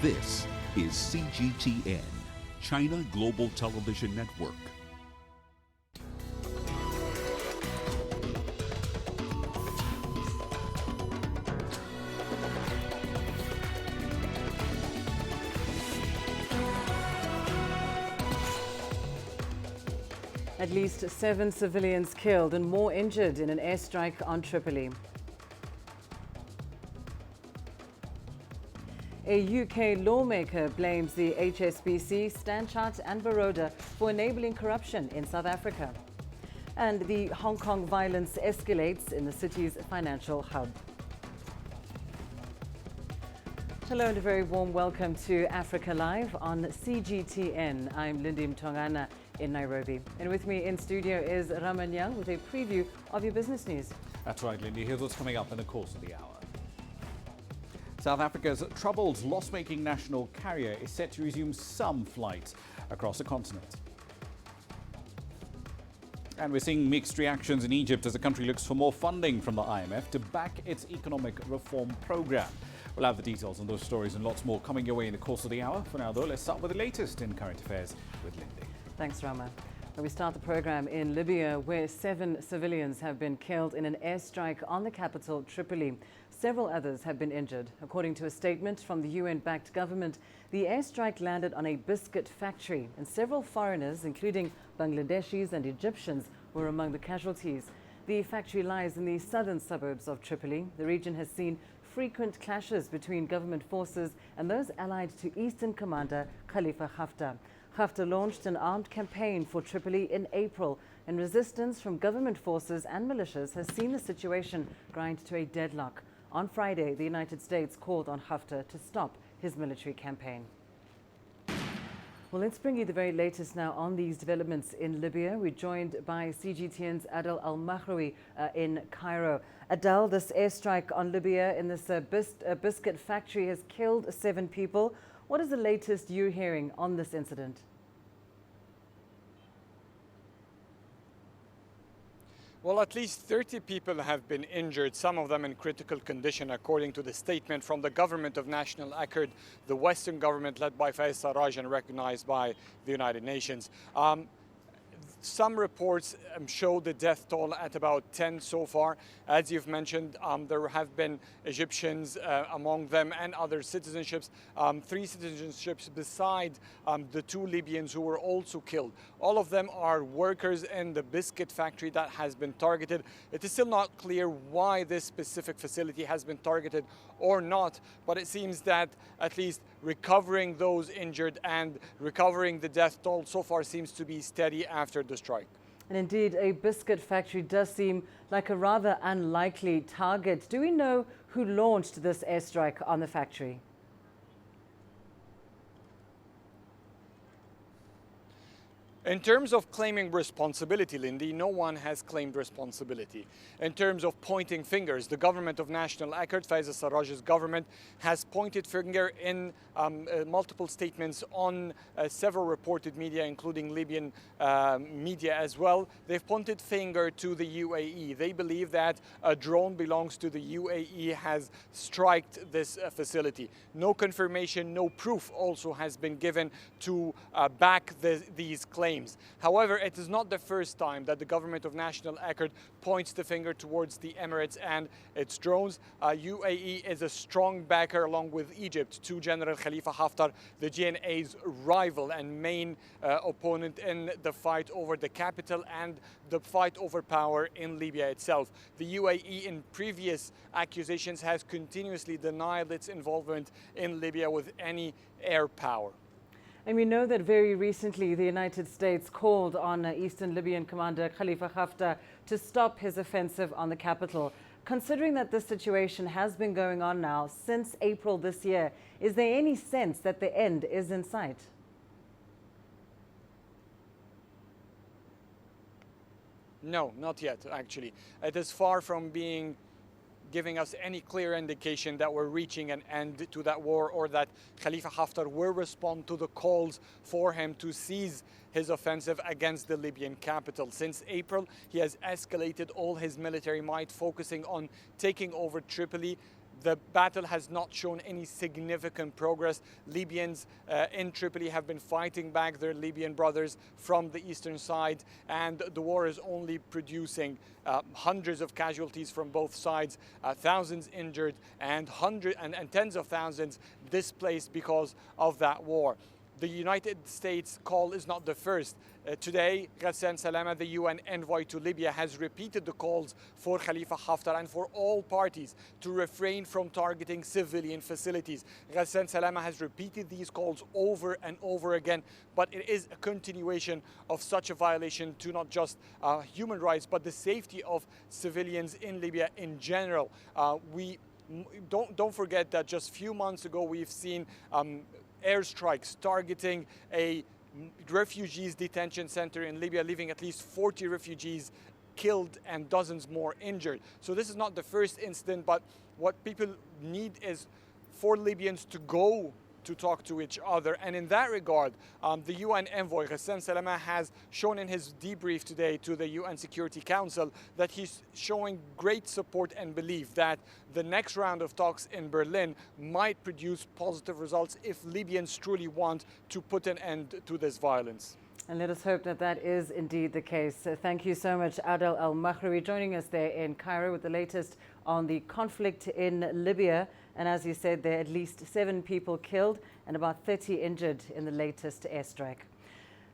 This is CGTN, China Global Television Network. At least 7 civilians killed and more injured in an airstrike on Tripoli. A UK lawmaker blames the HSBC, Stanchart and Baroda for enabling corruption in South Africa. And the Hong Kong violence escalates in the city's financial hub. Hello and a very warm welcome to Africa Live on CGTN. I'm Lindy Mtongana in Nairobi. And with me in studio is Raman Young with a preview of your business news. That's right, Lindy. Here's what's coming up in the course of the hour. South Africa's troubled, loss-making national carrier is set to resume some flights across the continent. And we're seeing mixed reactions in Egypt as the country looks for more funding from the IMF to back its economic reform program. We'll have the details on those stories and lots more coming your way in the course of the hour. For now, though, let's start with the latest in current affairs with Lindy. Thanks, Rama. We start the program in Libya, where 7 civilians have been killed in an airstrike on the capital, Tripoli. Several others have been injured. According to a statement from the UN-backed government, the airstrike landed on a biscuit factory, and several foreigners, including Bangladeshis and Egyptians, were among the casualties. The factory lies in the southern suburbs of Tripoli. The region has seen frequent clashes between government forces and those allied to Eastern Commander Khalifa Haftar. Haftar launched an armed campaign for Tripoli in April, and resistance from government forces and militias has seen the situation grind to a deadlock. On Friday, the United States called on Haftar to stop his military campaign. Well, let's bring you the very latest now on these developments in Libya. We're joined by CGTN's Adel Al-Mahraoui in Cairo. Adel, this airstrike on Libya in this biscuit factory has killed 7 people. What is the latest you're hearing on this incident? Well, at least 30 people have been injured, some of them in critical condition, according to the statement from the government of National Accord, the Western government led by Faiz Sarraj and recognized by the United Nations. Some reports show the death toll at about 10 so far. As you've mentioned, there have been Egyptians among them and other citizenships, 3 citizenships beside the 2 Libyans who were also killed. All of them are workers in the biscuit factory that has been targeted. It is still not clear why this specific facility has been targeted or not, but it seems that at least recovering those injured and recovering the death toll so far seems to be steady after the strike. And indeed, a biscuit factory does seem like a rather unlikely target. Do we know who launched this airstrike on the factory? In terms of claiming responsibility, Lindy, no one has claimed responsibility. In terms of pointing fingers, the government of National Accord, Faiz Sarraj's government, has pointed finger in multiple statements on several reported media, including Libyan media as well. They've pointed finger to the UAE. They believe that a drone belongs to the UAE has struck this facility. No confirmation, no proof also has been given to back these claims. However, it is not the first time that the government of National Accord points the finger towards the Emirates and its drones. UAE is a strong backer along with Egypt to General Khalifa Haftar, the GNA's rival and main opponent in the fight over the capital and the fight over power in Libya itself. The UAE in previous accusations has continuously denied its involvement in Libya with any air power. And we know that very recently the United States called on Eastern Libyan commander Khalifa Haftar to stop his offensive on the capital. Considering that this situation has been going on now since April this year, is there any sense that the end is in sight? No, not yet, actually. It is far from giving us any clear indication that we're reaching an end to that war or that Khalifa Haftar will respond to the calls for him to seize his offensive against the Libyan capital. Since April, he has escalated all his military might, focusing on taking over Tripoli, the battle has not shown any significant progress. Libyans in Tripoli have been fighting back their Libyan brothers from the eastern side, and the war is only producing hundreds of casualties from both sides, thousands injured, and tens of thousands displaced because of that war. The United States call is not the first. Today, Ghassan Salama, the UN envoy to Libya, has repeated the calls for Khalifa Haftar and for all parties to refrain from targeting civilian facilities. Ghassan Salama has repeated these calls over and over again, but it is a continuation of such a violation to not just human rights, but the safety of civilians in Libya in general. Don't forget that just a few months ago, we've seen airstrikes targeting a refugees detention center in Libya, leaving at least 40 refugees killed and dozens more injured. So this is not the first incident, but what people need is for Libyans to go to talk to each other. And in that regard, the UN envoy, Ghassan Salama, has shown in his debrief today to the UN Security Council that he's showing great support and belief that the next round of talks in Berlin might produce positive results if Libyans truly want to put an end to this violence. And let us hope that that is indeed the case. Thank you so much, Adel Al-Maghrawi, joining us there in Cairo with the latest on the conflict in Libya. And as you said, there are at least 7 people killed and about 30 injured in the latest airstrike.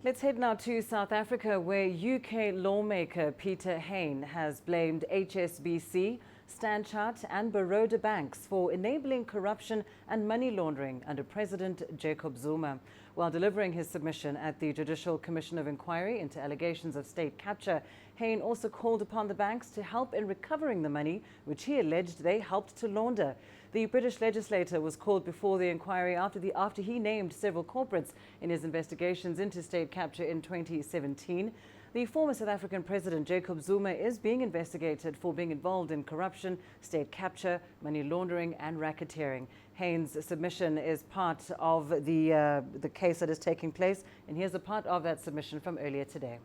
Let's head now to South Africa, where UK lawmaker Peter Hain has blamed HSBC, Stanchart and Baroda banks for enabling corruption and money laundering under President Jacob Zuma. While delivering his submission at the Judicial Commission of Inquiry into allegations of state capture, Hain also called upon the banks to help in recovering the money, which he alleged they helped to launder. The British legislator was called before the inquiry after he named several culprits in his investigations into state capture in 2017. The former South African President Jacob Zuma is being investigated for being involved in corruption, state capture, money laundering and racketeering. Hain's submission is part of the case that is taking place, and here's a part of that submission from earlier today.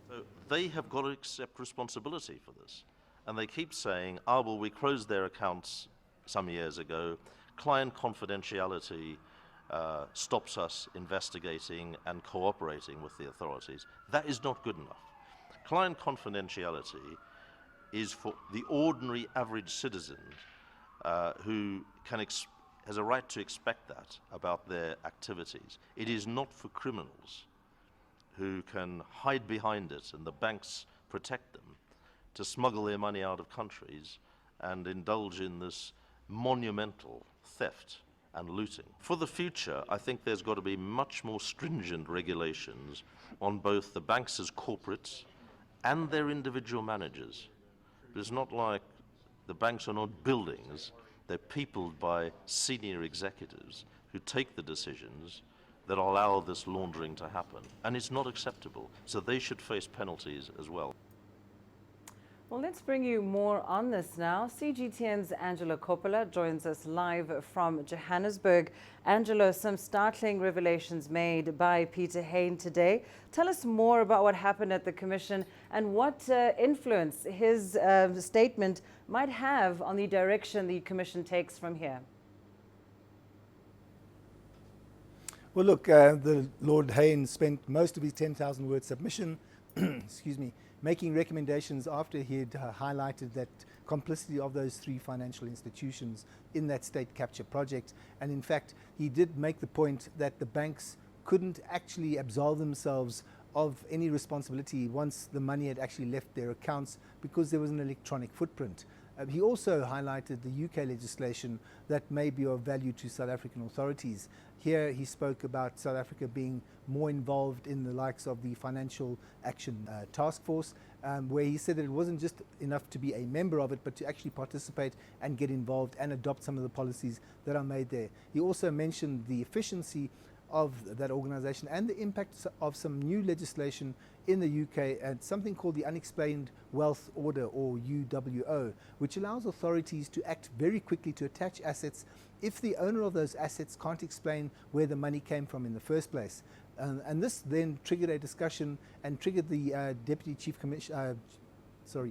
So they have got to accept responsibility for this. And they keep saying, well, we closed their accounts some years ago. Client confidentiality stops us investigating and cooperating with the authorities. That is not good enough. Client confidentiality is for the ordinary average citizen who has a right to expect that about their activities. It is not for criminals who can hide behind it and the banks protect them to smuggle their money out of countries and indulge in this monumental theft and looting. For the future, I think there's got to be much more stringent regulations on both the banks as corporates and their individual managers. It's not like the banks are not buildings, they're peopled by senior executives who take the decisions that allow this laundering to happen. And it's not acceptable, so they should face penalties as well. Well, let's bring you more on this now. CGTN's Angelo Coppola joins us live from Johannesburg. Angelo, some startling revelations made by Peter Hain today. Tell us more about what happened at the Commission and what influence his statement might have on the direction the Commission takes from here. Well, look, the Lord Hain spent most of his 10,000-word submission, excuse me, making recommendations after he had highlighted that complicity of those 3 financial institutions in that state capture project. And in fact, he did make the point that the banks couldn't actually absolve themselves of any responsibility once the money had actually left their accounts because there was an electronic footprint. He also highlighted the UK legislation that may be of value to South African authorities. Here he spoke about South Africa being more involved in the likes of the Financial Action Task Force, where he said that it wasn't just enough to be a member of it, but to actually participate and get involved and adopt some of the policies that are made there. He also mentioned the efficiency of that organization and the impact of some new legislation in the UK and something called the Unexplained Wealth Order, or UWO, which allows authorities to act very quickly to attach assets if the owner of those assets can't explain where the money came from in the first place. And this then triggered a discussion and triggered the Deputy Chief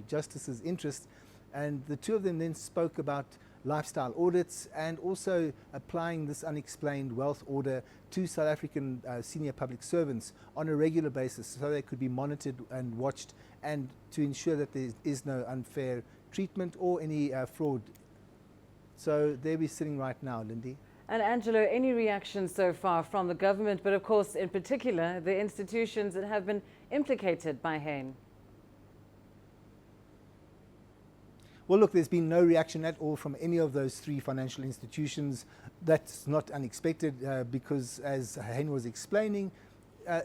Justice's interest And the two of them then spoke about lifestyle audits and also applying this unexplained wealth order to South African senior public servants on a regular basis so they could be monitored and watched, and to ensure that there is no unfair treatment or any fraud. So there we're sitting right now, Lindy. And Angelo, any reactions so far from the government, but of course in particular the institutions that have been implicated by Hain? Well, look, there's been no reaction at all from any of those three financial institutions. That's not unexpected because, as Hain was explaining,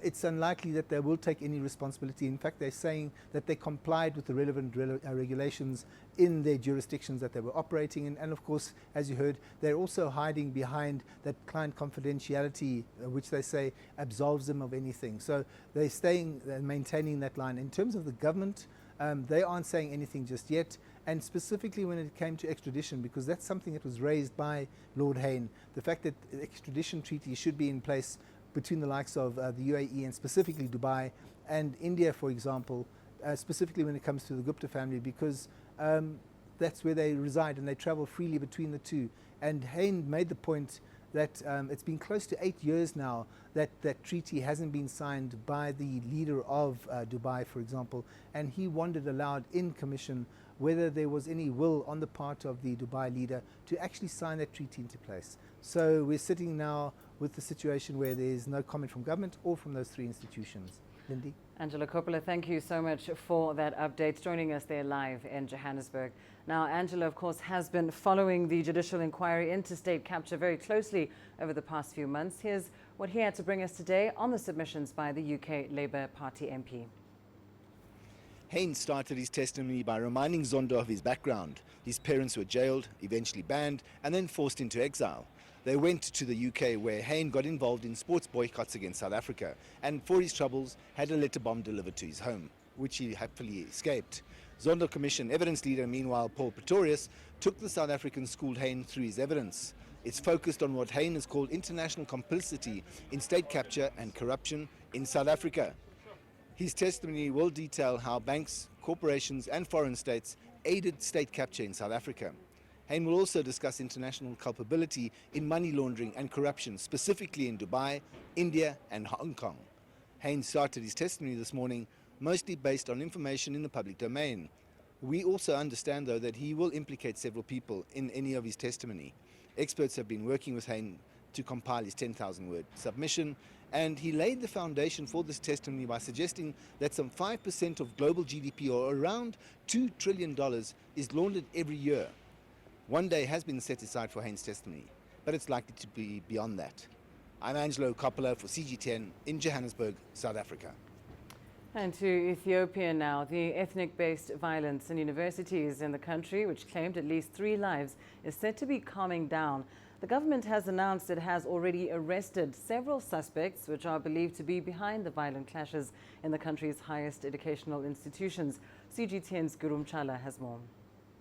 it's unlikely that they will take any responsibility. In fact, they're saying that they complied with the relevant regulations in their jurisdictions that they were operating in. And of course, as you heard, they're also hiding behind that client confidentiality, which they say absolves them of anything. So they're staying, maintaining that line. In terms of the government, they aren't saying anything just yet. And specifically when it came to extradition, because that's something that was raised by Lord Hain, the fact that the extradition treaty should be in place between the likes of the UAE and specifically Dubai and India, for example, specifically when it comes to the Gupta family, because that's where they reside and they travel freely between the two. And Hain made the point that it's been close to 8 years now that that treaty hasn't been signed by the leader of Dubai, for example, and he wondered aloud in commission whether there was any will on the part of the Dubai leader to actually sign that treaty into place. So we're sitting now with the situation where there is no comment from government or from those three institutions. Lindy? Angela Coppola, thank you so much for that update, joining us there live in Johannesburg. Now, Angela, of course, has been following the judicial inquiry into state capture very closely over the past few months. Here's what he had to bring us today on the submissions by the UK Labour Party MP. Hain started his testimony by reminding Zondo of his background. His parents were jailed, eventually banned, and then forced into exile. They went to the UK, where Hain got involved in sports boycotts against South Africa, and for his troubles had a letter bomb delivered to his home, which he happily escaped. Zondo Commission evidence leader, meanwhile, Paul Pretorius, took the South African schooled Hain through his evidence. It's focused on what Hain has called international complicity in state capture and corruption in South Africa. His testimony will detail how banks, corporations and foreign states aided state capture in South Africa. Hain will also discuss international culpability in money laundering and corruption, specifically in Dubai, India and Hong Kong. Hain started his testimony this morning mostly based on information in the public domain. We also understand, though, that he will implicate several people in any of his testimony. Experts have been working with Hain to compile his 10,000-word submission, and he laid the foundation for this testimony by suggesting that some 5% of global GDP, or around $2 trillion, is laundered every year. One day has been set aside for Hain's testimony, but it's likely to be beyond that. I'm Angelo Coppola for CG10 in Johannesburg, South Africa. And to Ethiopia now. The ethnic-based violence in universities in the country, which claimed at least 3 lives, is said to be calming down. The government has announced it has already arrested several suspects which are believed to be behind the violent clashes in the country's highest educational institutions. CG10's Gurum Chala has more.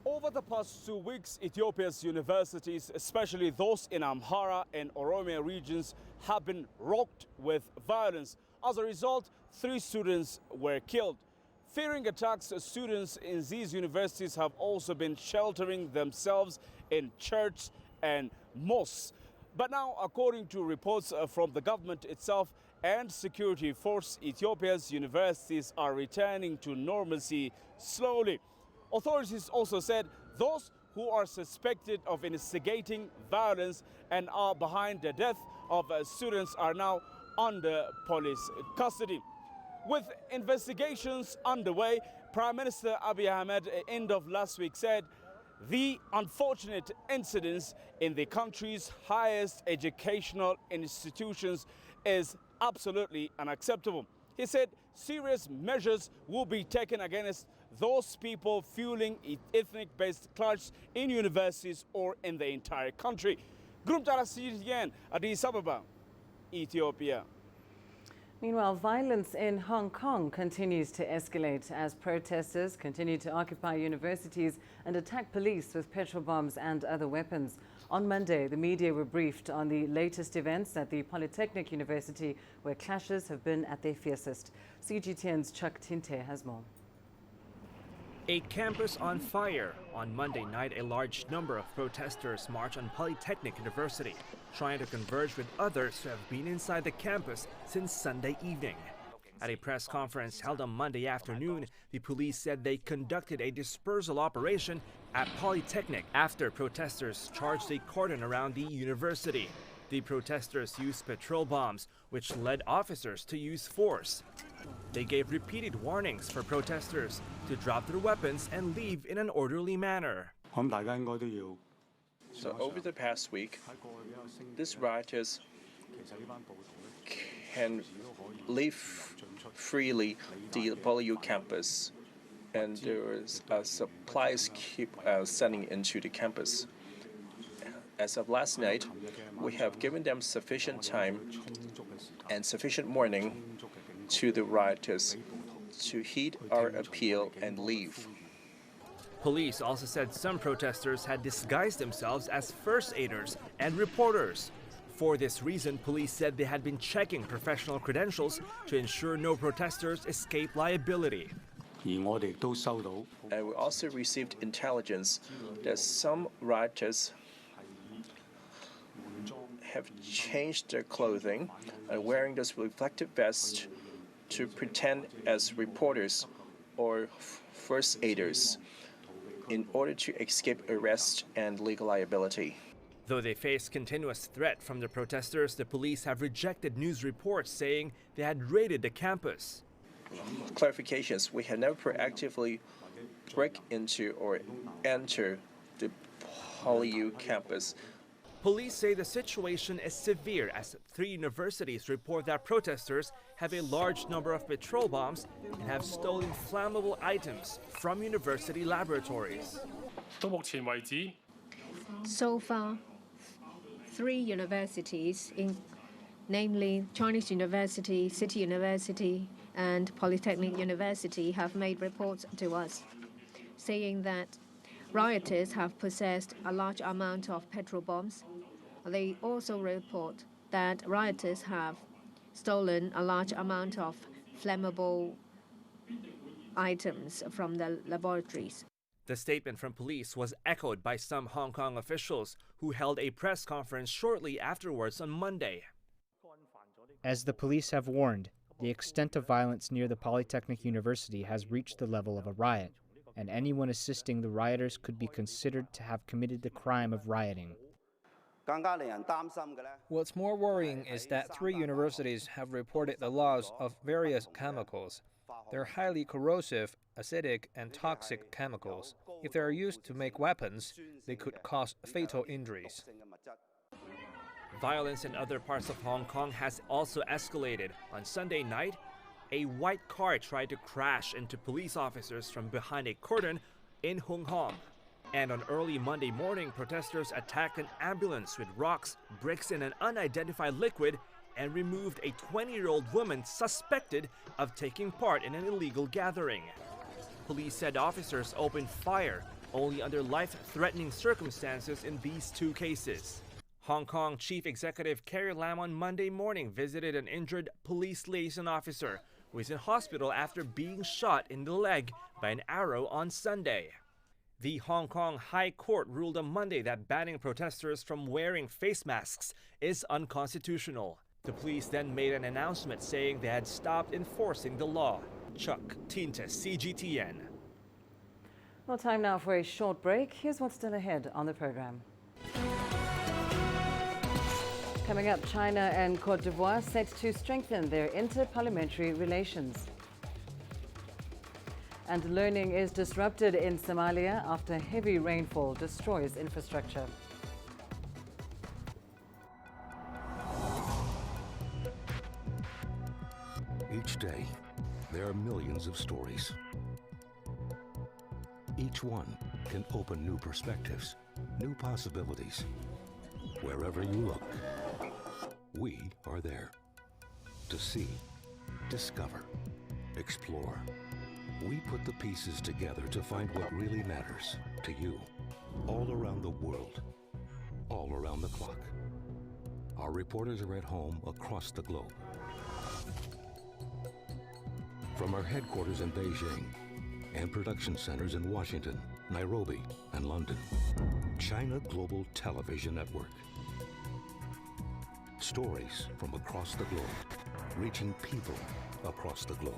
Over the past 2 weeks, Ethiopia's universities, especially those in Amhara and Oromia regions, have been rocked with violence. As a result, 3 students were killed. Fearing attacks, students in these universities have also been sheltering themselves in churches and mosques. But now, according to reports from the government itself and security force, Ethiopia's universities are returning to normalcy slowly. Authorities also said those who are suspected of instigating violence and are behind the death of students are now under police custody. With investigations underway, Prime Minister Abiy Ahmed at the end of last week said the unfortunate incidents in the country's highest educational institutions is absolutely unacceptable. He said serious measures will be taken against those people fueling ethnic-based clashes in universities or in the entire country. Group again, Addis Ababa, Ethiopia. Meanwhile, violence in Hong Kong continues to escalate as protesters continue to occupy universities and attack police with petrol bombs and other weapons. On Monday, the media were briefed on the latest events at the Polytechnic University, where clashes have been at their fiercest. CG10's Chuck Tinte has more. A campus on fire. On Monday night, a large number of protesters marched on Polytechnic University, trying to converge with others who have been inside the campus since Sunday evening. At a press conference held on Monday afternoon, the police said they conducted a dispersal operation at Polytechnic after protesters charged a cordon around the university. The protesters used petrol bombs, which led officers to use force. They gave repeated warnings for protesters to drop their weapons and leave in an orderly manner. So over the past week, these rioters can leave freely the Poly campus, and there is supplies keep sending into the campus. As of last night, we have given them sufficient time and sufficient warning to the rioters to heed our appeal and leave. Police also said some protesters had disguised themselves as first aiders and reporters. For this reason, police said they had been checking professional credentials to ensure no protesters escape liability. And we also received intelligence that some rioters have changed their clothing and wearing those reflective vests to pretend as reporters or first aiders in order to escape arrest and legal liability. Though they face continuous threat from the protesters, the police have rejected news reports saying they had raided the campus. Clarifications: we have never proactively break into or enter the Poly campus. Police say the situation is severe as 3 universities report that protesters have a large number of petrol bombs and have stolen flammable items from university laboratories. So far, 3 universities, namely Chinese University, City University, and Polytechnic University, have made reports to us saying that rioters have possessed a large amount of petrol bombs. They also report that rioters have stolen a large amount of flammable items from the laboratories. The statement from police was echoed by some Hong Kong officials who held a press conference shortly afterwards on Monday. As the police have warned, the extent of violence near the Polytechnic University has reached the level of a riot, and anyone assisting the rioters could be considered to have committed the crime of rioting. What's more worrying is that 3 universities have reported the loss of various chemicals. They're highly corrosive, acidic, and toxic chemicals. If they are used to make weapons, they could cause fatal injuries. Violence in other parts of Hong Kong has also escalated. On Sunday night, a white car tried to crash into police officers from behind a cordon in Hung Hom. And on early Monday morning, protesters attacked an ambulance with rocks, bricks, and an unidentified liquid and removed a 20-year-old woman suspected of taking part in an illegal gathering. Police said officers opened fire only under life-threatening circumstances in these 2 cases. Hong Kong Chief Executive Carrie Lam on Monday morning visited an injured police liaison officer who is in hospital after being shot in the leg by an arrow on Sunday. The Hong Kong High Court ruled on Monday that banning protesters from wearing face masks is unconstitutional. The police then made an announcement saying they had stopped enforcing the law. Chuck Tinta, CGTN. Well, time now for a short break. Here's what's still ahead on the program. Coming up, China and Cote d'Ivoire set to strengthen their inter-parliamentary relations. And learning is disrupted in Somalia after heavy rainfall destroys infrastructure. Each day, there are millions of stories. Each one can open new perspectives, new possibilities. Wherever you look, we are there to see, discover, explore. We put the pieces together to find what really matters to you, all around the world, all around the clock. Our reporters are at home across the globe. From our headquarters in Beijing and production centers in Washington, Nairobi, and London. China Global Television Network. Stories from across the globe, reaching people across the globe.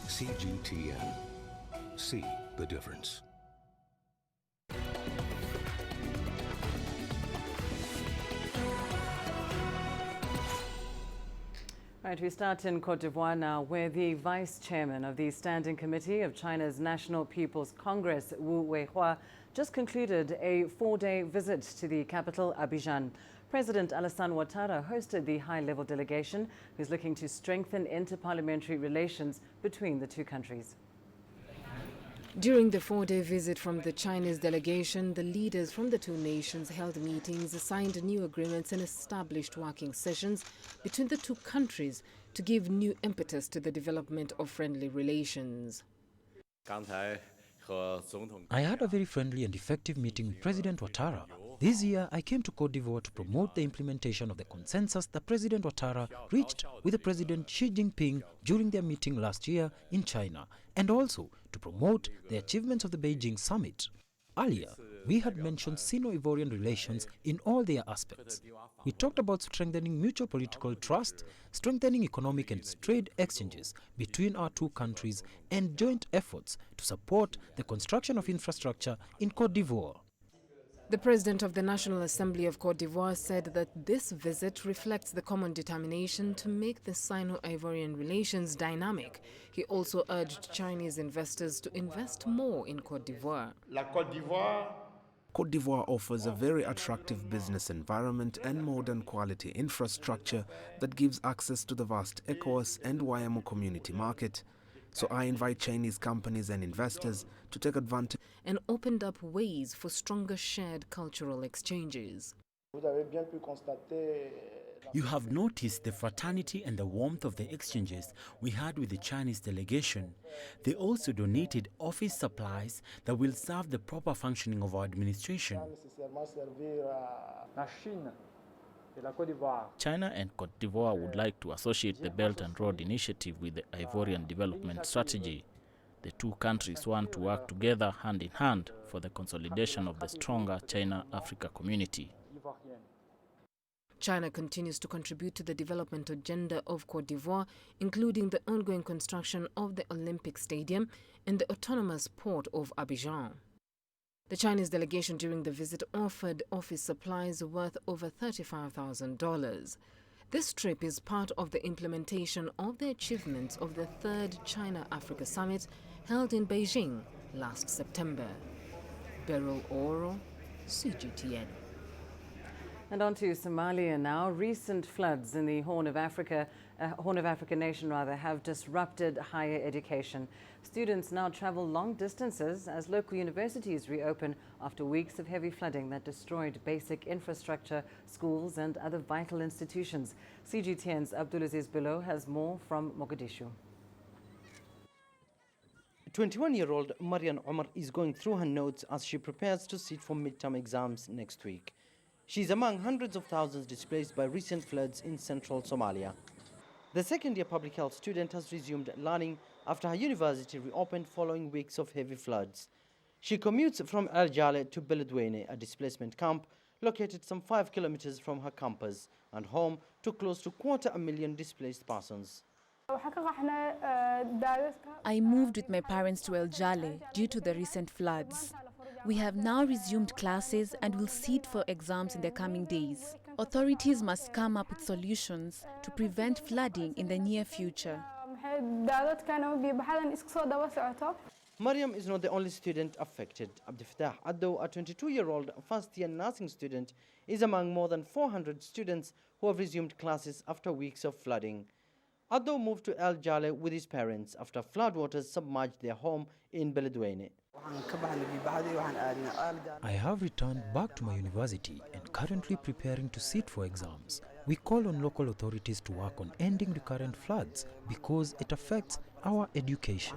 CGTN. See the difference. Right, we start in Cote d'Ivoire now, where the vice chairman of the Standing Committee of China's National People's Congress, Wu Weihua, just concluded a 4-day visit to the capital, Abidjan. President Alassane Ouattara hosted the high-level delegation, who's looking to strengthen interparliamentary relations between the two countries. During the 4-day visit from the Chinese delegation, the leaders from the two nations held meetings, signed new agreements and established working sessions between the two countries to give new impetus to the development of friendly relations. I had a very friendly and effective meeting with President Ouattara. This year, I came to Cote d'Ivoire to promote the implementation of the consensus that President Ouattara reached with the President Xi Jinping during their meeting last year in China, and also to promote the achievements of the Beijing summit. Earlier, we had mentioned Sino-Ivorian relations in all their aspects. We talked about strengthening mutual political trust, strengthening economic and trade exchanges between our two countries, and joint efforts to support the construction of infrastructure in Cote d'Ivoire. The President of the National Assembly of Cote d'Ivoire said that this visit reflects the common determination to make the Sino-Ivorian relations dynamic. He also urged Chinese investors to invest more in Cote d'Ivoire. Cote d'Ivoire offers a very attractive business environment and modern quality infrastructure that gives access to the vast ECOWAS and YMO community market. So I invite Chinese companies and investors to take advantage and opened up ways for stronger shared cultural exchanges. You have noticed the fraternity and the warmth of the exchanges we had with the Chinese delegation. They also donated office supplies that will serve the proper functioning of our administration. China and Cote d'Ivoire would like to associate the Belt and Road Initiative with the Ivorian Development Strategy. The two countries want to work together hand in hand for the consolidation of the stronger China-Africa community. China continues to contribute to the development agenda of Cote d'Ivoire, including the ongoing construction of the Olympic Stadium and the autonomous port of Abidjan. The Chinese delegation during the visit offered office supplies worth over $35,000. This trip is part of the implementation of the achievements of the third China-Africa Summit held in Beijing last September. Beryl Oro, CGTN. And on to Somalia now. Recent floods in the Horn of Africa nation have disrupted higher education. Students now travel long distances as local universities reopen after weeks of heavy flooding that destroyed basic infrastructure, schools and other vital institutions. CGTN's Abdulaziz Bilo has more from Mogadishu. 21-year-old Marian Omar is going through her notes as she prepares to sit for midterm exams next week. She's among hundreds of thousands displaced by recent floods in central Somalia. The second-year public health student has resumed learning after her university reopened following weeks of heavy floods. She commutes from Al Jale to Beledweyne, a displacement camp located some 5 kilometers from her campus, and home to close to 250,000 displaced persons. I moved with my parents to El Jale due to the recent floods. We have now resumed classes and will sit for exams in the coming days. Authorities must come up with solutions to prevent flooding in the near future. Mariam is not the only student affected. Abdifatah Addo, a 22-year-old first-year nursing student, is among more than 400 students who have resumed classes after weeks of flooding. Addo moved to El Jale with his parents after floodwaters submerged their home in Beledweyne. I have returned back to my university and currently preparing to sit for exams. We call on local authorities to work on ending the current floods because it affects our education.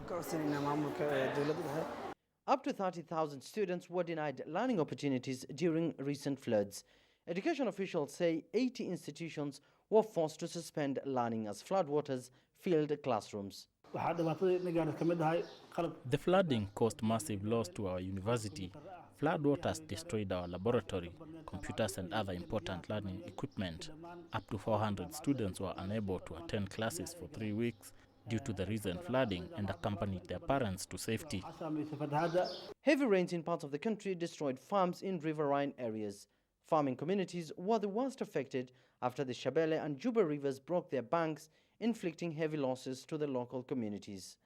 Up to 30,000 students were denied learning opportunities during recent floods. Education officials say 80 institutions were forced to suspend learning as floodwaters filled classrooms. The flooding caused massive loss to our university. Floodwaters destroyed our laboratory, computers and other important learning equipment. Up to 400 students were unable to attend classes for 3 weeks due to the recent flooding and accompanied their parents to safety. Heavy rains in parts of the country destroyed farms in riverine areas. Farming communities were the worst affected after the Shabelle and Juba rivers broke their banks, inflicting heavy losses to the local communities.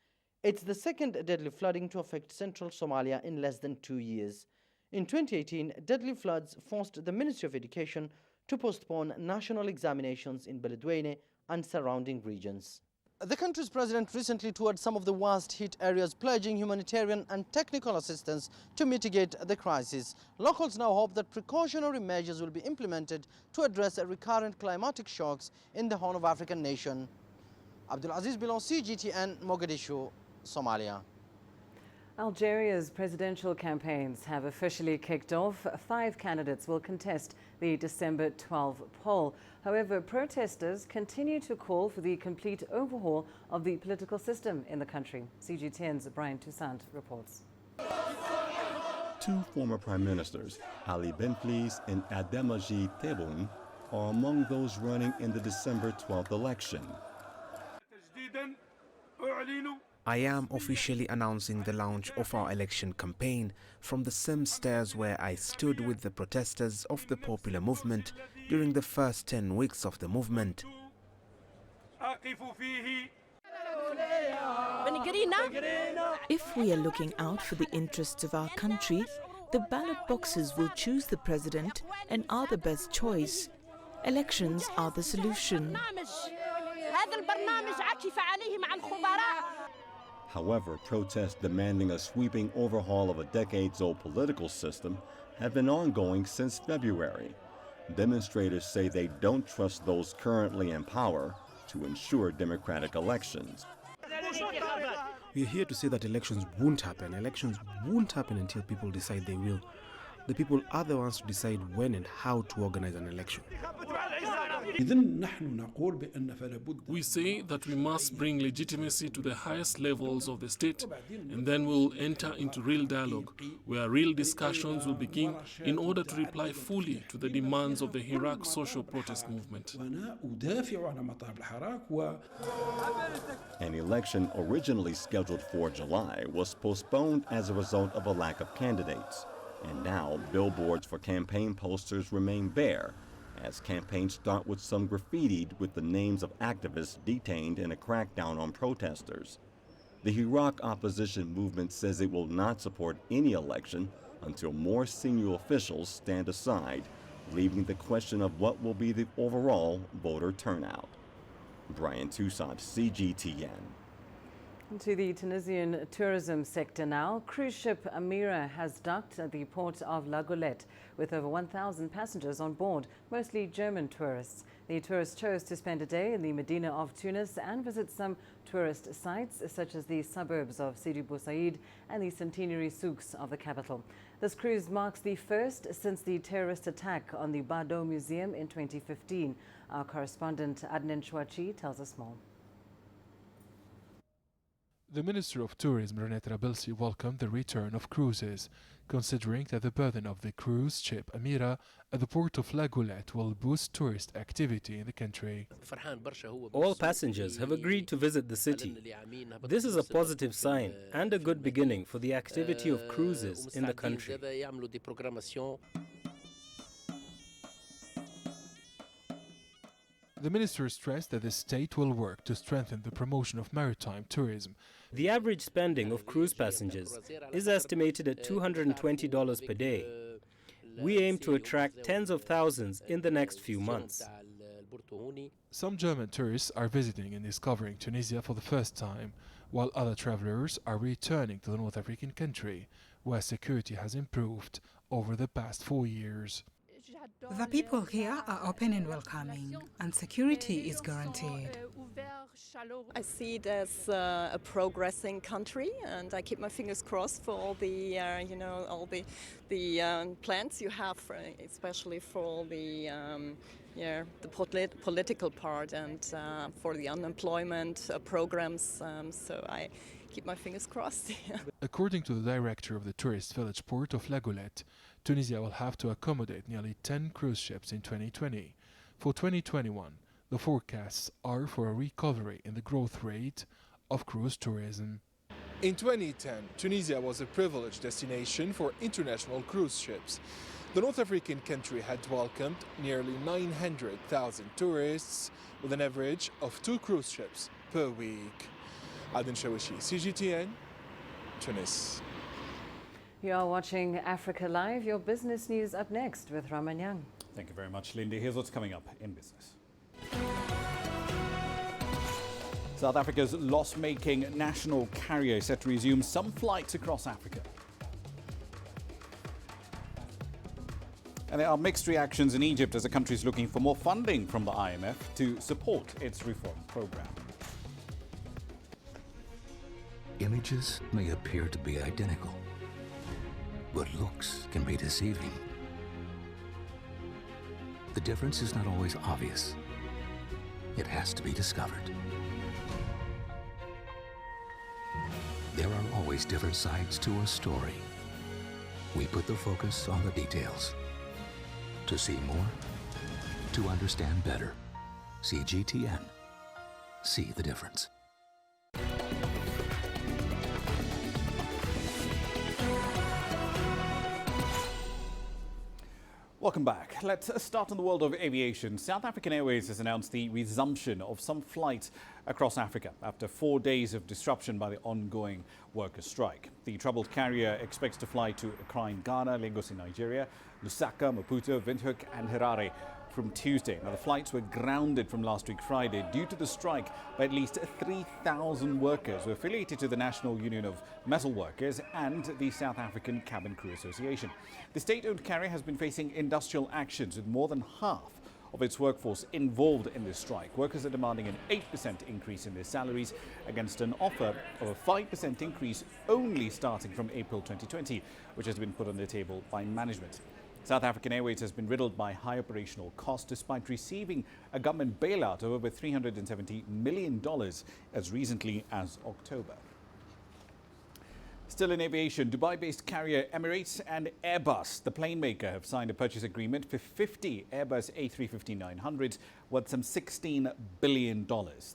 It's the second deadly flooding to affect central Somalia in less than 2 years. In 2018, deadly floods forced the Ministry of Education to postpone national examinations in Beledweyne and surrounding regions. The country's president recently toured some of the worst-hit areas, pledging humanitarian and technical assistance to mitigate the crisis. Locals now hope that precautionary measures will be implemented to address recurrent climatic shocks in the Horn of African nation. Abdulaziz Bilon, CGTN, Mogadishu, Somalia. Algeria's presidential campaigns have officially kicked off. 5 candidates will contest the December 12 poll. However, protesters continue to call for the complete overhaul of the political system in the country. CGTN's Brian Toussaint reports. 2 former prime ministers, Ali Benflis and Ademaji Tebboune, are among those running in the December 12th election. I am officially announcing the launch of our election campaign from the same stairs where I stood with the protesters of the popular movement during the first 10 weeks of the movement. If we are looking out for the interests of our country, the ballot boxes will choose the president and are the best choice. Elections are the solution. However, protests demanding a sweeping overhaul of a decades-old political system have been ongoing since February. Demonstrators say they don't trust those currently in power to ensure democratic elections. We are here to say that elections won't happen. Elections won't happen until people decide they will. The people are the ones to decide when and how to organize an election. We say that we must bring legitimacy to the highest levels of the state, and then we'll enter into real dialogue, where real discussions will begin in order to reply fully to the demands of the Iraq social protest movement. An election originally scheduled for July was postponed as a result of a lack of candidates. And now billboards for campaign posters remain bare, as campaigns start with some graffitied with the names of activists detained in a crackdown on protesters. The Iraq opposition movement says it will not support any election until more senior officials stand aside, leaving the question of what will be the overall voter turnout. Brian Toussaint, CGTN. To the Tunisian tourism sector now. Cruise ship Amira has docked at the port of La Goulette with over 1,000 passengers on board, mostly German tourists. The tourists chose to spend a day in the Medina of Tunis and visit some tourist sites such as the suburbs of Sidi Bou Said and the centenary souks of the capital. This cruise marks the first since the terrorist attack on the Bardo Museum in 2015. Our correspondent Adnan Chouachi tells us more. The Minister of Tourism, René Trabelsi, welcomed the return of cruises, considering that the burden of the cruise ship Amira at the port of La Goulette will boost tourist activity in the country. All passengers have agreed to visit the city. This is a positive sign and a good beginning for the activity of cruises in the country. The minister stressed that the state will work to strengthen the promotion of maritime tourism. The average spending of cruise passengers is estimated at $220 per day. We aim to attract tens of thousands in the next few months. Some German tourists are visiting and discovering Tunisia for the first time, while other travelers are returning to the North African country, where security has improved over the past 4 years. The people here are open and welcoming, and security is guaranteed. I see it as a progressing country, and I keep my fingers crossed for all the, all the plans you have, especially for the, the political part and for the unemployment programs. So I keep my fingers crossed. According to the director of the tourist village port of La Goulette, Tunisia will have to accommodate nearly 10 cruise ships in 2020. For 2021, the forecasts are for a recovery in the growth rate of cruise tourism. In 2010, Tunisia was a privileged destination for international cruise ships. The North African country had welcomed nearly 900,000 tourists with an average of 2 cruise ships per week. Adin Shawishi, CGTN, Tunis. You are watching Africa Live. Your business news up next with Raman Young. Thank you very much, Lindy. Here's what's coming up in business. South Africa's loss-making national carrier is set to resume some flights across Africa. And there are mixed reactions in Egypt as the country is looking for more funding from the IMF to support its reform program. Images may appear to be identical, but looks can be deceiving. The difference is not always obvious. It has to be discovered. There are always different sides to a story. We put the focus on the details. To see more, to understand better. CGTN. See the difference. Welcome back. Let's start in the world of aviation. South African Airways has announced the resumption of some flights across Africa after 4 days of disruption by the ongoing workers' strike. The troubled carrier expects to fly to Accra in Ghana, Lagos in Nigeria, Lusaka, Maputo, Windhoek and Harare from Tuesday. Now, the flights were grounded from last week Friday due to the strike by at least 3,000 workers who are affiliated to the National Union of Metal Workers and the South African Cabin Crew Association. The state-owned carrier has been facing industrial actions with more than half of its workforce involved in this strike. Workers are demanding an 8% increase in their salaries against an offer of a 5% increase only starting from April 2020, which has been put on the table by management. South African Airways has been riddled by high operational costs despite receiving a government bailout of over $370 million as recently as October. Still in aviation, Dubai-based carrier Emirates and Airbus, the plane maker, have signed a purchase agreement for 50 Airbus A350-900s worth some $16 billion.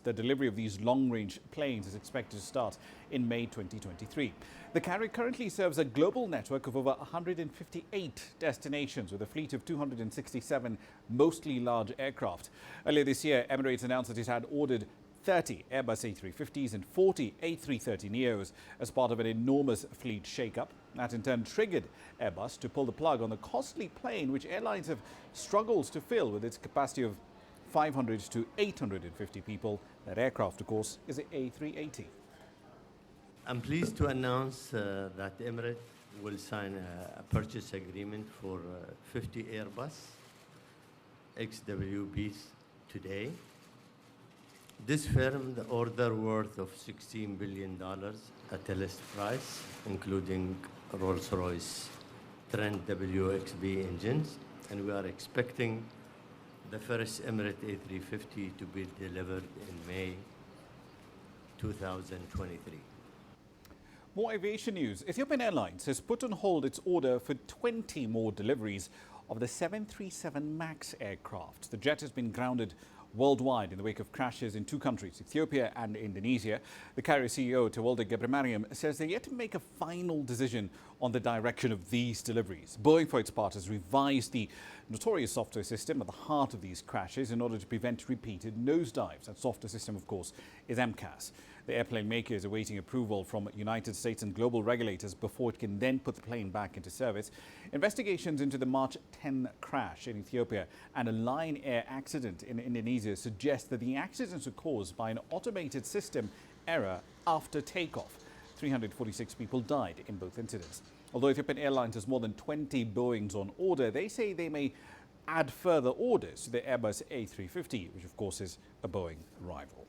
The delivery of these long-range planes is expected to start in May 2023. The carrier currently serves a global network of over 158 destinations with a fleet of 267 mostly large aircraft. Earlier this year, Emirates announced that it had ordered 30 Airbus A350s and 40 A330neos as part of an enormous fleet shake-up. That in turn triggered Airbus to pull the plug on the costly plane which airlines have struggled to fill with its capacity of 500 to 850 people. That aircraft, of course, is an A380. I'm pleased to announce that Emirates will sign a purchase agreement for 50 Airbus XWBs today. This firm, the order worth of $16 billion at a list price, including Rolls-Royce Trent WXB engines, and we are expecting the first Emirates A350 to be delivered in May 2023. More aviation news. Ethiopian Airlines has put on hold its order for 20 more deliveries of the 737 MAX aircraft. The jet has been grounded worldwide in the wake of crashes in 2 countries, Ethiopia and Indonesia. The carrier CEO, Tewolde Gebremariam, says they're yet to make a final decision on the direction of these deliveries. Boeing, for its part, has revised the notorious software system at the heart of these crashes in order to prevent repeated nosedives. That software system, of course, is MCAS. The airplane maker is awaiting approval from United States and global regulators before it can then put the plane back into service. Investigations into the March 10 crash in Ethiopia and a Lion Air accident in Indonesia suggest that the accidents were caused by an automated system error after takeoff. 346 people died in both incidents. Although Ethiopian Airlines has more than 20 Boeings on order, they say they may add further orders to the Airbus A350, which of course is a Boeing rival.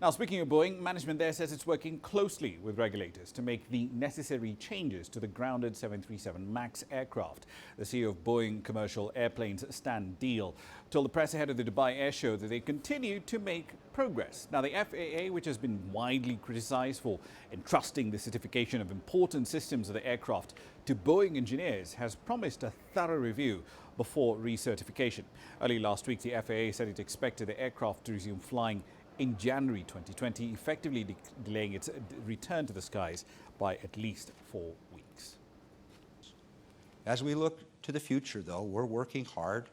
Now, speaking of Boeing, management there says it's working closely with regulators to make the necessary changes to the grounded 737 MAX aircraft. The CEO of Boeing Commercial Airplanes, Stan Deal, told the press ahead of the Dubai Air Show that they continue to make progress. Now, the FAA, which has been widely criticized for entrusting the certification of important systems of the aircraft to Boeing engineers, has promised a thorough review before recertification. Early last week, the FAA said it expected the aircraft to resume flying in January 2020, effectively delaying its return to the skies by at least 4 weeks. As we look to the future, though, we're working hard,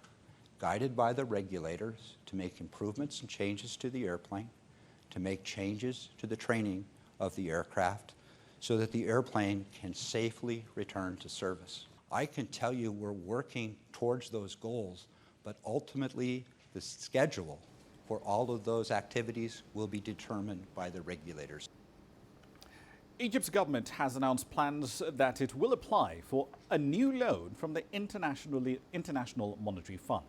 guided by the regulators, to make improvements and changes to the airplane, to make changes to the training of the aircraft, so that the airplane can safely return to service. I can tell you we're working towards those goals, but ultimately the schedule for all of those activities will be determined by the regulators. Egypt's government has announced plans that it will apply for a new loan from the International Monetary Fund.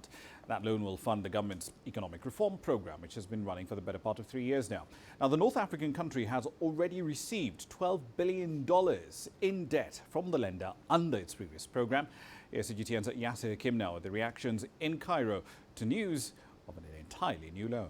That loan will fund the government's economic reform program, which has been running for the better part of 3 years now. Now, the North African country has already received $12 billion in debt from the lender under its previous program. Here's CGTN's Yasser Kim now with the reactions in Cairo to news of an entirely new loan.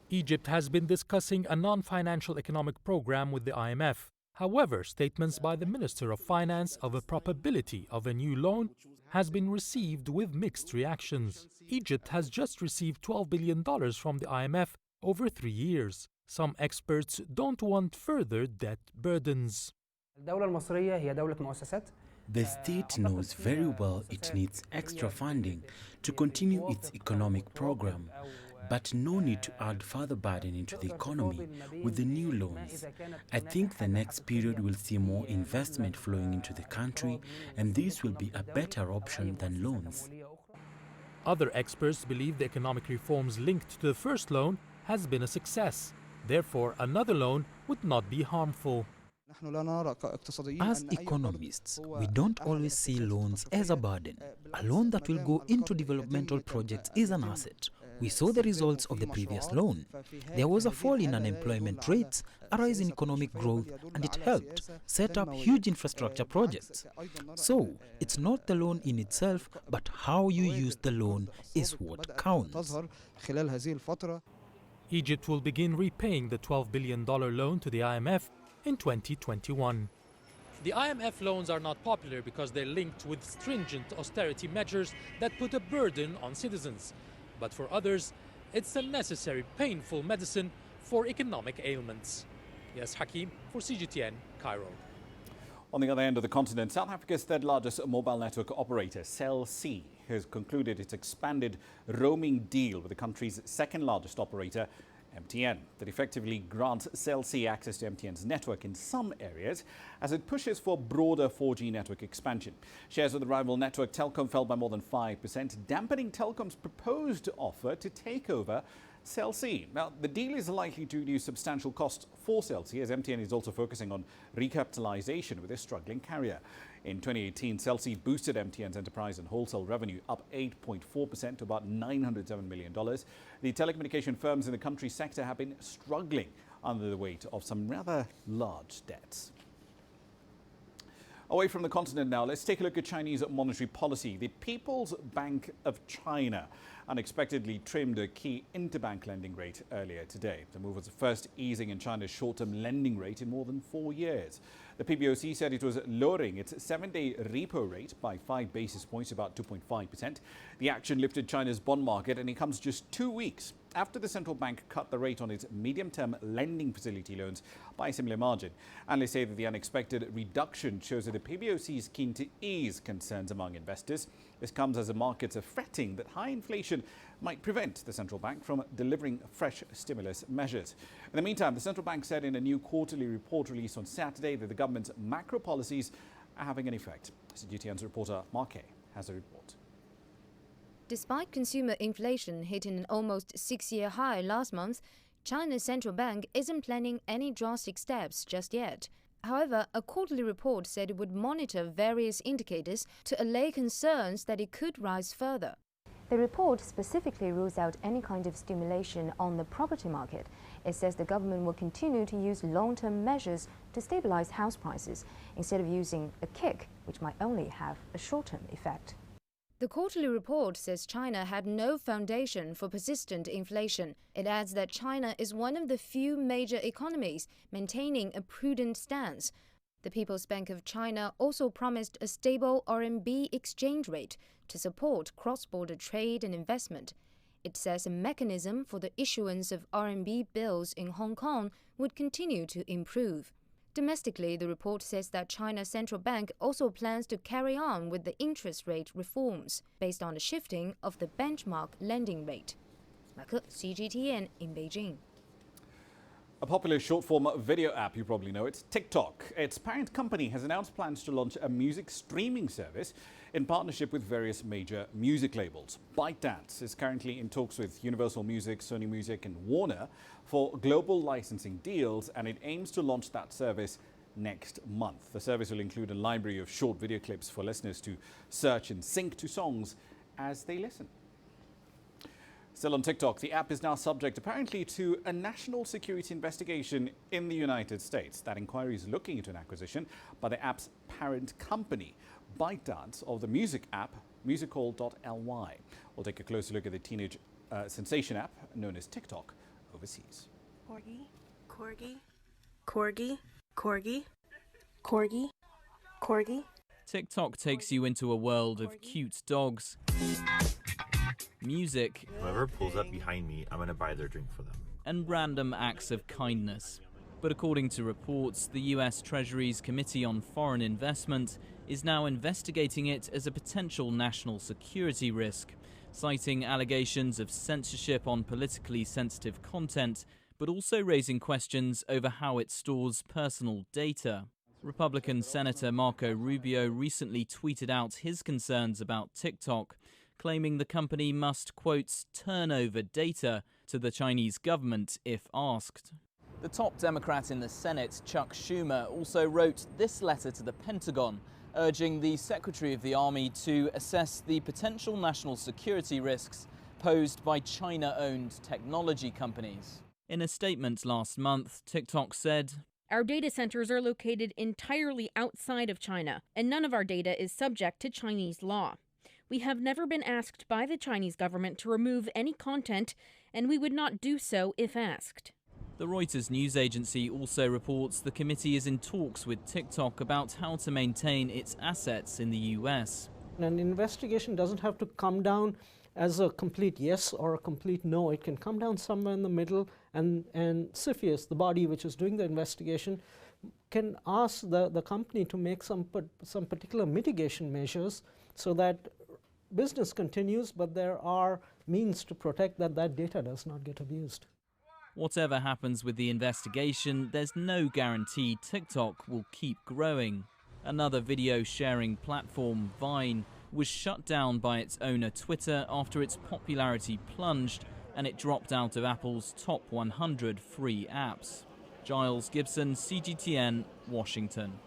Egypt has been discussing a non-financial economic program with the IMF. However, statements by the Minister of Finance of a probability of a new loan has been received with mixed reactions. Egypt has just received $12 billion from the IMF over 3 years. Some experts don't want further debt burdens. The state knows very well it needs extra funding to continue its economic program, but no need to add further burden into the economy with the new loans. I think the next period will see more investment flowing into the country, and this will be a better option than loans. Other experts believe the economic reforms linked to the first loan has been a success. Therefore, another loan would not be harmful. As economists, we don't always see loans as a burden. A loan that will go into developmental projects is an asset. We saw the results of the previous loan. There was a fall in unemployment rates, a rise in economic growth, and it helped set up huge infrastructure projects. So, it's not the loan in itself, but how you use the loan is what counts. Egypt will begin repaying the $12 billion loan to the IMF in 2021. The IMF loans are not popular because they're linked with stringent austerity measures that put a burden on citizens. But for others, it's a necessary, painful medicine for economic ailments. Yes, Hakim for CGTN, Cairo. On the other end of the continent, South Africa's third largest mobile network operator, Cell C, has concluded its expanded roaming deal with the country's second largest operator, MTN, that effectively grants Cell C access to MTN's network in some areas as it pushes for broader 4G network expansion. Shares of the rival network Telkom fell by more than 5%, dampening Telkom's proposed offer to take over Cell C. Now, the deal is likely to reduce substantial costs for Cell C, as MTN is also focusing on recapitalization with a struggling carrier. In 2018, Cell C boosted MTN's enterprise and wholesale revenue up 8.4% to about $907 million. The telecommunication firms in the country's sector have been struggling under the weight of some rather large debts. Away from the continent now, let's take a look at Chinese monetary policy. The People's Bank of China unexpectedly trimmed a key interbank lending rate earlier today. The move was the first easing in China's short-term lending rate in more than 4 years. The PBOC said it was lowering its 7-day repo rate by 5 basis points, about 2.5%. The action lifted China's bond market, and it comes just 2 weeks after the central bank cut the rate on its medium-term lending facility loans by a similar margin. Analysts say that the unexpected reduction shows that the PBOC is keen to ease concerns among investors. This comes as the markets are fretting that high inflation might prevent the central bank from delivering fresh stimulus measures. In the meantime, the central bank said in a new quarterly report released on Saturday that the government's macro policies are having an effect. CGTN's reporter Marque has a report. Despite consumer inflation hitting an almost 6-year high last month, China's central bank isn't planning any drastic steps just yet. However, a quarterly report said it would monitor various indicators to allay concerns that it could rise further. The report specifically rules out any kind of stimulation on the property market. It says the government will continue to use long-term measures to stabilize house prices instead of using a kick, which might only have a short-term effect. The quarterly report says China had no foundation for persistent inflation. It adds that China is one of the few major economies maintaining a prudent stance. The People's Bank of China also promised a stable RMB exchange rate to support cross-border trade and investment. It says a mechanism for the issuance of RMB bills in Hong Kong would continue to improve. Domestically, the report says that China's central bank also plans to carry on with the interest rate reforms based on the shifting of the benchmark lending rate. CGTN in Beijing. A popular short-form video app, you probably know it, TikTok. Its parent company has announced plans to launch a music streaming service in partnership with various major music labels. ByteDance is currently in talks with Universal Music, Sony Music and Warner for global licensing deals, and it aims to launch that service next month. The service will include a library of short video clips for listeners to search and sync to songs as they listen. Still on TikTok, the app is now subject apparently to a national security investigation in the United States. That inquiry is looking into an acquisition by the app's parent company, ByteDance, of the music app musical.ly. We'll take a closer look at the teenage sensation app known as TikTok overseas. Corgi, corgi, corgi, corgi, corgi, corgi. TikTok takes you into a world of cute dogs, music, whoever pulls up behind me, I'm going to buy their drink for them, and random acts of kindness. But according to reports, the US Treasury's Committee on Foreign Investment is now investigating it as a potential national security risk, citing allegations of censorship on politically sensitive content, but also raising questions over how it stores personal data. Republican Senator Marco Rubio recently tweeted out his concerns about TikTok, claiming the company must, quote, turn over data to the Chinese government if asked. The top Democrat in the Senate, Chuck Schumer, also wrote this letter to the Pentagon, urging the Secretary of the Army to assess the potential national security risks posed by China-owned technology companies. In a statement last month, TikTok said, "Our data centers are located entirely outside of China, and none of our data is subject to Chinese law. We have never been asked by the Chinese government to remove any content, and we would not do so if asked." The Reuters news agency also reports the committee is in talks with TikTok about how to maintain its assets in the US. An investigation doesn't have to come down as a complete yes or a complete no. It can come down somewhere in the middle, and CFIUS, the body which is doing the investigation, can ask the company to make some particular mitigation measures so that business continues, but there are means to protect that data does not get abused. Whatever happens with the investigation, there's no guarantee TikTok will keep growing. Another video sharing platform, Vine, was shut down by its owner Twitter after its popularity plunged and it dropped out of Apple's top 100 free apps. Giles Gibson, CGTN, Washington.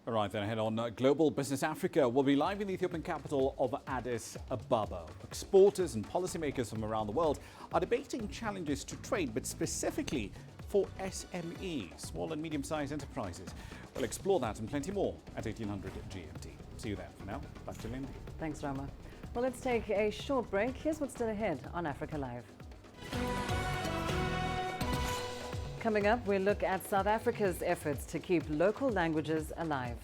All right, then ahead on Global Business Africa. We'll be live in the Ethiopian capital of Addis Ababa. Exporters and policymakers from around the world are debating challenges to trade, but specifically for SMEs, small and medium-sized enterprises. We'll explore that and plenty more at 1800 GMT. See you there. For now, back to Lindy. Thanks, Rama. Well, let's take a short break. Here's what's still ahead on Africa Live. Coming up, we'll look at South Africa's efforts to keep local languages alive.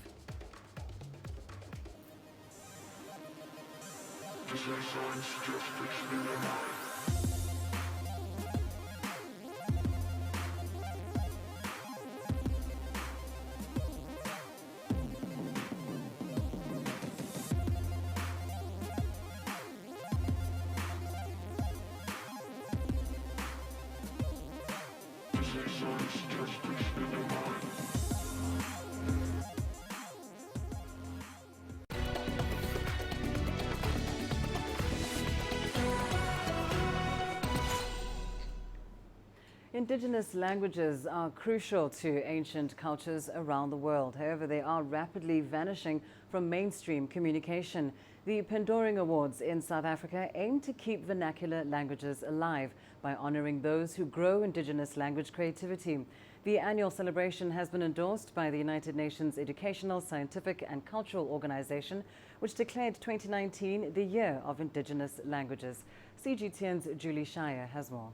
Indigenous languages are crucial to ancient cultures around the world. However, they are rapidly vanishing from mainstream communication. The Pendoring Awards in South Africa aim to keep vernacular languages alive by honoring those who grow indigenous language creativity. The annual celebration has been endorsed by the United Nations Educational, Scientific and Cultural Organization, which declared 2019 the Year of Indigenous Languages. CGTN's Julie Shire has more.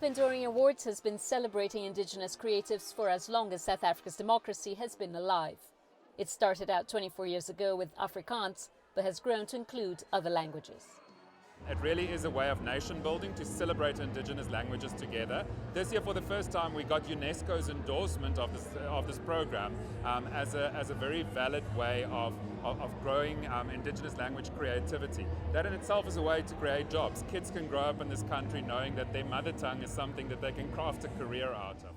Pendoring Awards has been celebrating Indigenous creatives for as long as South Africa's democracy has been alive. It started out 24 years ago with Afrikaans, but has grown to include other languages. It really is a way of nation building to celebrate Indigenous languages together. This year, for the first time, we got UNESCO's endorsement of this program as a very valid way of growing Indigenous language creativity. That in itself is a way to create jobs. Kids can grow up in this country knowing that their mother tongue is something that they can craft a career out of.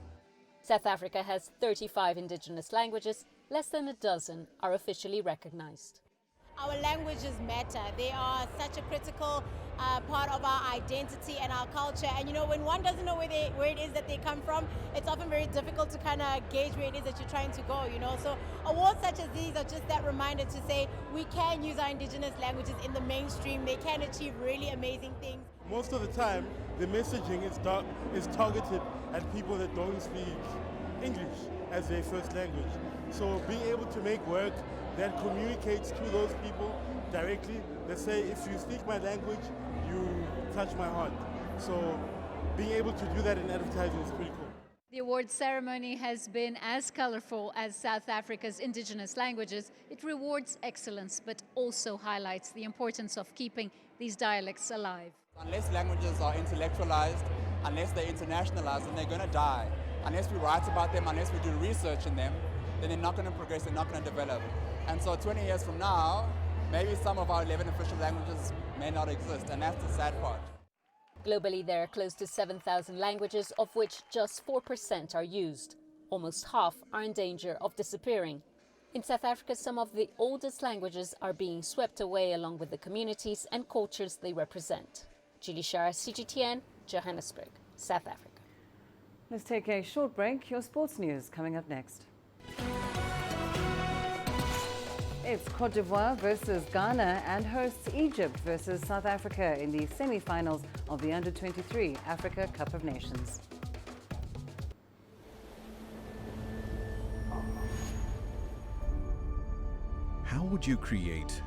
South Africa has 35 Indigenous languages. Less than a dozen are officially recognized. Our languages matter. They are such a critical part of our identity and our culture. And you know, when one doesn't know where it is that they come from, it's often very difficult to kind of gauge where it is that you're trying to go, you know. So awards such as these are just that reminder to say we can use our Indigenous languages in the mainstream. They can achieve really amazing things. Most of the time, the messaging is targeted at people that don't speak English as their first language. So being able to make work that communicates to those people directly, let's say if you speak my language, you touch my heart. So being able to do that in advertising is pretty cool. The awards ceremony has been as colorful as South Africa's Indigenous languages. It rewards excellence, but also highlights the importance of keeping these dialects alive. Unless languages are intellectualized, unless they're internationalized, then they're going to die. Unless we write about them, unless we do research in them, then they're not going to progress, they're not going to develop. And so 20 years from now, maybe some of our 11 official languages may not exist, and that's the sad part. Globally, there are close to 7,000 languages, of which just 4% are used. Almost half are in danger of disappearing. In South Africa, some of the oldest languages are being swept away along with the communities and cultures they represent. Julie Shara, CGTN, Johannesburg, South Africa. Let's take a short break. Your sports news coming up next. It's Cote d'Ivoire versus Ghana and hosts Egypt versus South Africa in the semi-finals of the Under-23 Africa Cup of Nations. How would you create